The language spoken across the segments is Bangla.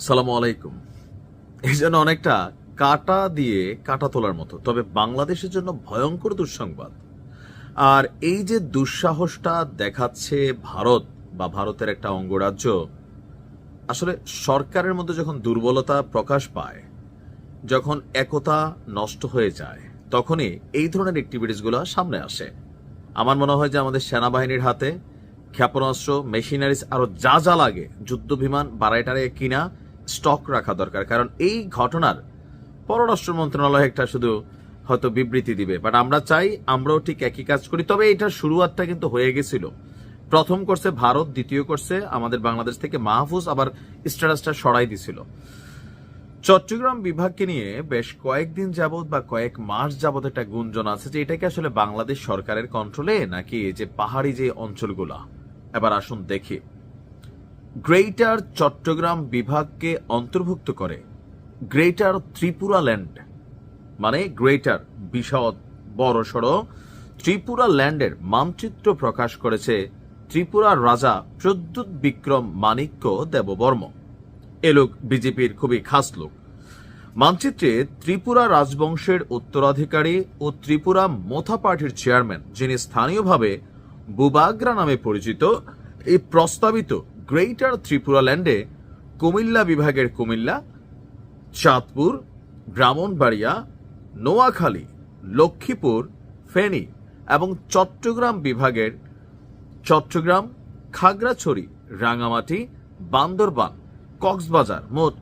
সালামু আলাইকুম। এই জন্য অনেকটা কাটা দিয়ে কাটা তোলার মতো, তবে বাংলাদেশের জন্য ভয়ঙ্কর দুঃসংবাদ। আর এই যে দুঃসাহসটা দেখাচ্ছে ভারত বা ভারতের একটা অঙ্গরাজ্য, আসলে সরকারের মধ্যে যখন দুর্বলতা প্রকাশ পায়, যখন একতা নষ্ট হয়ে যায়, তখনই এই ধরনের অ্যাক্টিভিটিসগুলো সামনে আসে। আমার মনে হয় যে আমাদের সেনাবাহিনীর হাতে ক্ষেপণাস্ত্র, মেশিনারিজ আরো যা যা লাগে, যুদ্ধ বিমান বাড়ায় টাড়ায় কিনা স্টক রাখা দরকার। কারণ এই ঘটনার পররাষ্ট্র মন্ত্রণালয় একটা শুধু হয়তো বিবৃতি দিবে, বাট আমরা চাই আমরাও ঠিক একই কাজ করি। তবে এটার শুরুয়াতটা কিন্তু হয়ে গেছিল। প্রথম করছে ভারত, দ্বিতীয় করছে আমাদের বাংলাদেশ থেকে মাহফুজ, আবার স্ট্যাটাসটা সরাই দিছিল। চট্টগ্রাম বিভাগকে নিয়ে বেশ কয়েকদিন যাবত বা কয়েক মাস যাবত একটা গুঞ্জন আছে যে এটা কি আসলে বাংলাদেশ সরকারের কন্ট্রোলে নাকি যে পাহাড়ি যে অঞ্চলগুলা। এবার আসুন দেখি। গ্রেটার চট্টগ্রাম বিভাগকে অন্তর্ভুক্ত করে গ্রেটার ত্রিপুরা ল্যান্ড, মানে গ্রেটার বিশদ বড়সড় ত্রিপুরা ল্যান্ডের মানচিত্র প্রকাশ করেছে ত্রিপুরার রাজা প্রদ্যুৎ বিক্রম মাণিক্য দেববর্ম। এ লোক বিজেপির খুবই খাস লোক। মানচিত্রে ত্রিপুরা রাজবংশের উত্তরাধিকারী ও ত্রিপুরা মোথা পার্টির চেয়ারম্যান, যিনি স্থানীয়ভাবে বুবাগ্রা নামে পরিচিত, এই প্রস্তাবিত গ্রেটার ত্রিপুরা ল্যান্ডে কুমিল্লা বিভাগের কুমিল্লা, চাঁদপুর, ব্রাহ্মণবাড়িয়া, নোয়াখালী, লক্ষ্মীপুর, ফেনী এবং চট্টগ্রাম বিভাগের চট্টগ্রাম, খাগড়াছড়ি, রাঙামাটি, বান্দরবান, কক্সবাজার মোট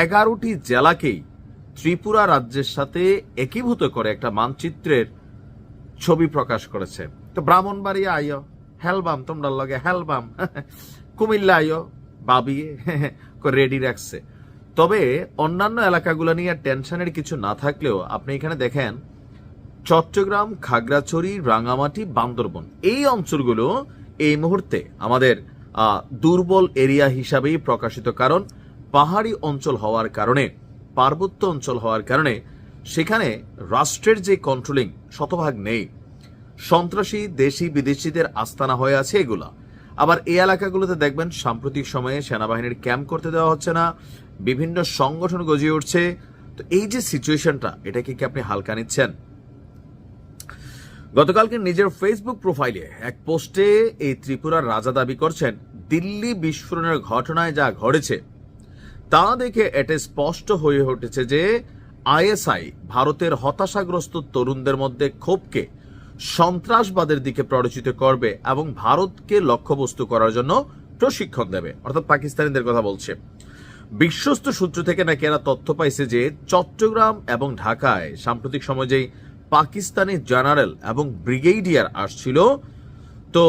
11টি জেলাকেই ত্রিপুরা রাজ্যের সাথে একীভূত করে একটা মানচিত্রের ছবি প্রকাশ করেছে। তো ব্রাহ্মণবাড়িয়া আইও হেলবাম, তোমরা লগে হেলবাম, কুমিল্লা আইও বাবি রেডি রাখছে। তবে অন্যান্য এলাকাগুলো নিয়ে টেনশনের কিছু না থাকলেও আপনি এখানে দেখেন চট্টগ্রাম, খাগড়াছড়ি, রাঙামাটি, বান্দরবন এই অঞ্চলগুলো এই মুহূর্তে আমাদের দুর্বল এরিয়া হিসাবেই প্রকাশিত। কারণ পাহাড়ি অঞ্চল হওয়ার কারণে, পার্বত্য অঞ্চল হওয়ার কারণে সেখানে রাষ্ট্রের যে কন্ট্রোলিং শতভাগ নেই। সন্ত্রাসী দেশি বিদেশিদের আস্তানা হয়ে আছে এগুলা। আবার এই এলাকাগুলোতে দেখবেন সাম্প্রতিক সময়ে সেনাবাহিনীর ক্যাম্প করতে দেওয়া হচ্ছে না, বিভিন্ন সংগঠন গজিয়ে উঠছে। তো এই যে সিচুয়েশনটা, এটাকে কি আপনি হালকা নিচ্ছেন? গতকালকে নিজের ফেসবুক প্রোফাইলে এক পোস্টে এই ত্রিপুরার রাজা দাবি করছেন দিল্লি বিস্ফোরণের ঘটনায় যা ঘটেছে তা দেখে এটা স্পষ্ট হয়ে উঠেছে যে আইএসআই ভারতের হতাশাগ্রস্ত তরুণদের মধ্যে ক্ষোভকে সন্ত্রাসবাদের দিকে প্ররোচিত করবে এবং ভারতকে লক্ষ্যবস্তু করার জন্য প্রশিক্ষণ দেবে, অর্থাৎ পাকিস্তানিদের কথা বলছে। বিশ্বস্ত সূত্র থেকে নাকি এরা তথ্য পাইছে যে চট্টগ্রাম এবং ঢাকায় সাম্প্রতিক সময় যেই পাকিস্তানি জেনারেল এবং ব্রিগেডিয়ার আসছিল, তো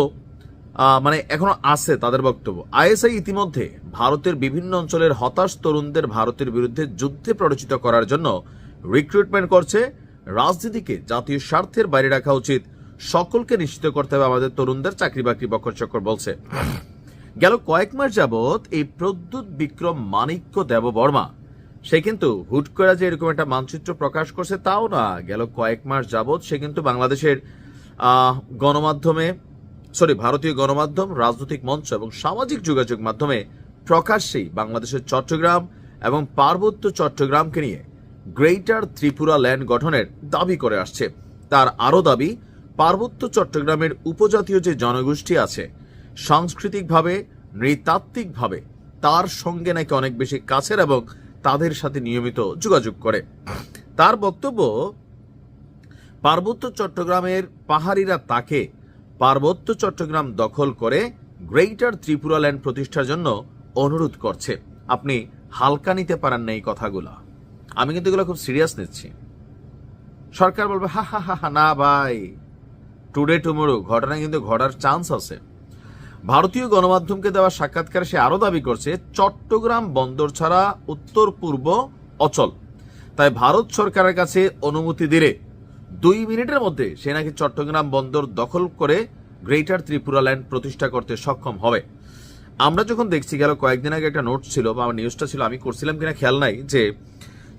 মানে এখনো আছে তাদের বক্তব্য। আইএসআই ইতিমধ্যে ভারতের বিভিন্ন অঞ্চলের হতাশ তরুণদের ভারতের বিরুদ্ধে যুদ্ধে প্ররোচিত করার জন্য রিক্রুটমেন্ট করছে। রাজনীতিকে জাতীয় স্বার্থের বাইরে রাখা উচিত, সকলকে নিশ্চিত করতে হবে আমাদের তরুণদের চাকরি বাকরি বকর চক্কর বলছে। গেল কয়েক মাস যাবৎ এই প্রদ্যুৎ বিক্রম মাণিক্য দেববর্মা সে কিন্তু হুট করে যে এরকম একটা মানচিত্র প্রকাশ করছে তাও না। গেল কয়েক মাস যাবৎ সে কিন্তু বাংলাদেশের গণমাধ্যমে, ভারতীয় গণমাধ্যম, রাজনৈতিক মঞ্চ এবং সামাজিক যোগাযোগ মাধ্যমে প্রকাশ্যেই বাংলাদেশের চট্টগ্রাম এবং পার্বত্য চট্টগ্রামকে নিয়ে গ্রেটার ত্রিপুরা ল্যান্ড গঠনের দাবি করে আসছে। তার আরও দাবি, পার্বত্য চট্টগ্রামের উপজাতীয় যে জনগোষ্ঠী আছে, সাংস্কৃতিকভাবে, নৃতাত্ত্বিকভাবে তার সঙ্গে নাকি অনেক বেশি কাছের এবং তাদের সাথে নিয়মিত যোগাযোগ করে। তার বক্তব্য, পার্বত্য চট্টগ্রামের পাহাড়িরা তাকে পার্বত্য চট্টগ্রাম দখল করে গ্রেটার ত্রিপুরা ল্যান্ড প্রতিষ্ঠার জন্য অনুরোধ করছে। আপনি হালকা নিতে পারেন না এই কথাগুলো। আমি কিন্তু এগুলো খুব সিরিয়াস নিচ্ছি। সরকার বলবে হা হা হা না ভাই, টুডে টুমোরো ঘটনা কিন্তু ঘটার চান্স আছে। ভারতীয় গণমাধ্যমকে দেওয়া সাক্ষাৎকারে সে আরো দাবি করছে চট্টগ্রাম বন্দর ছাড়া উত্তর পূর্ব অচল, তাই ভারত সরকারের কাছে অনুমতি দিলে 2 মিনিটের মধ্যে সে নাকি চট্টগ্রাম বন্দর দখল করে গ্রেটার ত্রিপুরা ল্যান্ড প্রতিষ্ঠা করতে সক্ষম হবে। আমরা যখন দেখছি, গেল কয়েকদিন আগে একটা নোট ছিল বা নিউজটা ছিল, আমি করছিলাম কিনা খেয়াল নাই, যে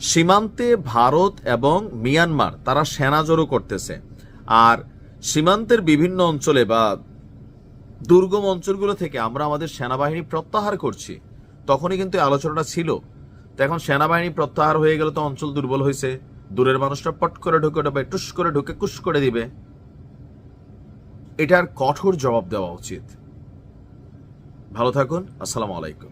সীমান্তে ভারত এবং মিয়ানমার তারা সেনা জড়ো করতেছে, আর সীমান্তের বিভিন্ন অঞ্চলে বা দুর্গম অঞ্চলগুলো থেকে আমরা আমাদের সেনাবাহিনী প্রত্যাহার করছি। তখনই কিন্তু এই আলোচনাটা ছিল। তো এখন সেনাবাহিনী প্রত্যাহার হয়ে গেলে তো অঞ্চল দুর্বল হয়েছে, দূরের মানুষটা পট করে ঢুকে দেবে, টুস করে ঢুকে কুস করে দিবে। এটার কঠোর জবাব দেওয়া উচিত। ভালো থাকুন, আসসালামু আলাইকুম।